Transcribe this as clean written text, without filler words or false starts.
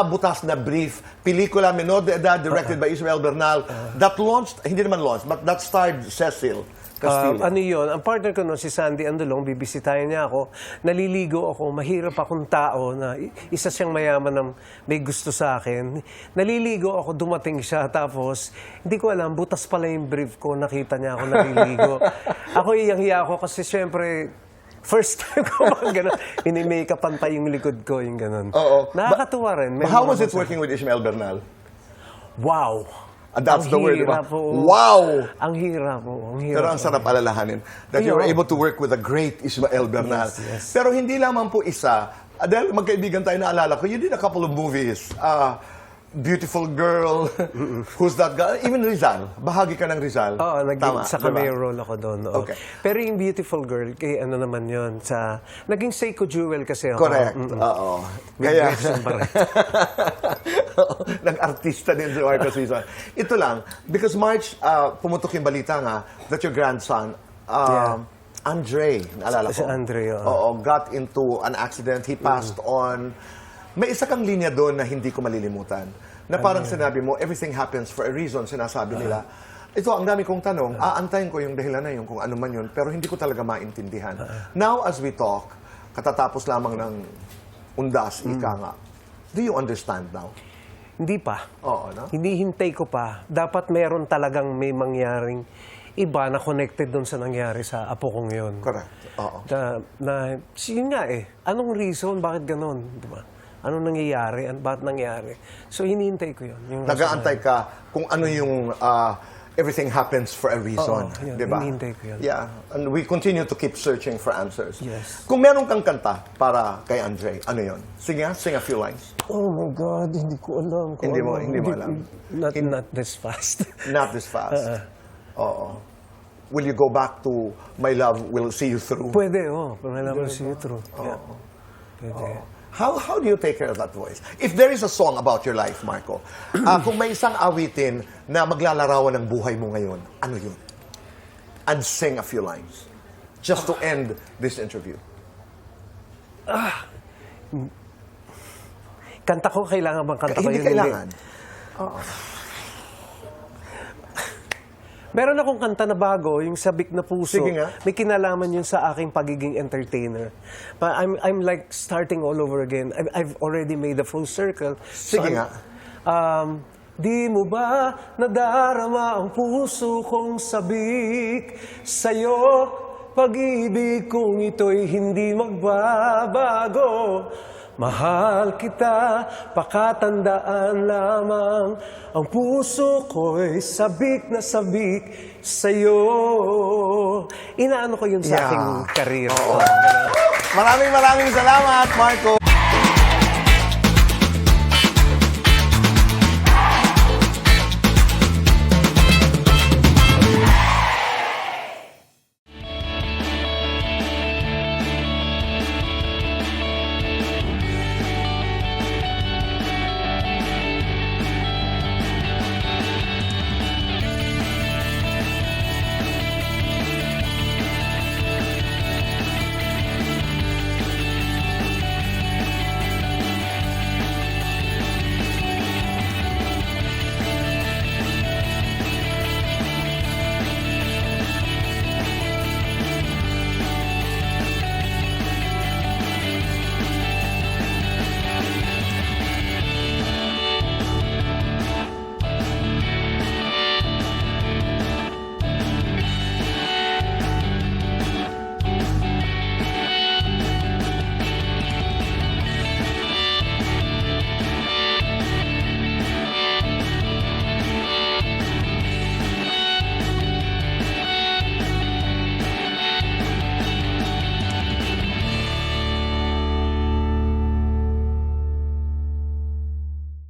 Butas na Brief, pelikula menor de edad, directed by Ismael Bernal, that launched, hindi naman launched, but that starred Cecil Castillo. Ano yun? Ang partner ko noon, si Sandy Andolong, bibisitahin niya ako. Naliligo ako, mahirap akong tao na isa siyang mayaman na may gusto sa akin. Naliligo ako, dumating siya, tapos hindi ko alam, butas pala yung brief ko, nakita niya ako naliligo. Ako iyang-iya ako kasi syempre, first time ko bang gano'n, ini-makeupan pa yung likod ko, yung gano'n. Oo. Nakakatuwa rin. How was it working with Ismael Bernal? Wow! That's the word, diba? Po. Wow! Ang hirap po. Ang hirap. Pero ang sarap alalahanin that you were able to work with a great Ismael Bernal. Yes, yes. Pero hindi lamang po isa. Dahil magkaibigan tayo, naalala ko, you did a couple of movies. Beautiful Girl, Who's That Guy? Even Rizal. Bahagi ka ng Rizal. Oo, Tama, sa diba? cameo role ako doon. Oo. Okay. Pero yung Beautiful Girl, kay ano naman yun, naging Seiko Jewel kasi ako. Correct. Oo. Kaya, nag-artista din si Marco Sison. Ito lang, because March, pumutok yung balita nga that your grandson, Andre, naalala ko. Si Andre, oo. Oo, got into an accident. He passed on. May isa kang linya doon na hindi ko malilimutan. Na parang sinabi mo, everything happens for a reason, sinasabi nila. Ito, ang dami kong tanong, aantayin ko yung dahilan na yun, kung ano man yun, pero hindi ko talaga maintindihan. Now, as we talk, katatapos lamang ng undas, ika nga, do you understand now? Hindi pa. Oo, no? Hinihintay ko pa. Dapat meron talagang may mangyaring iba na connected doon sa nangyari sa apo kong yun. Correct. Oo. Yun nga eh. Anong reason? Bakit ganon? Diba? Anong nangyayari? Bakit nangyari? So, hinihintay ko yun. Yung Nag-aantay ka kung ano yung everything happens for a reason. Oo, yun. Diba? Hinihintay ko yun. Yeah. And we continue to keep searching for answers. Yes. Kung meron kang kanta para kay Andre, ano yun? Sige nga, sing a few lines. Oh my God, hindi ko alam. Hindi mo alam. Not this fast. Not this fast. Oo. Will you go back to My Love Will See You Through? Pwede, Pangalaman see you through. Yeah. Pwede. How do you take care of that voice? If there is a song about your life, Marco, kung may isang awitin na maglalarawan ng buhay mo ngayon, ano yun? And sing a few lines. Just to end this interview. Kanta ko, kailangan bang kanta ko Hindi yun? kailangan. Meron akong kanta na bago, yung Sabik na Puso. Sige nga. May kinalaman yun sa aking pagiging entertainer. But I'm like starting all over again. I've already made a full circle. Sige nga. Di mo ba nadarama ang puso kong sabik sa'yo? Pag-ibig kong ito'y hindi magbabago. Mahal kita, pakatandaan lamang, ang puso ko'y sabik na sabik sa'yo. Inaano ko yun sa aking karir. Maraming salamat, Marco.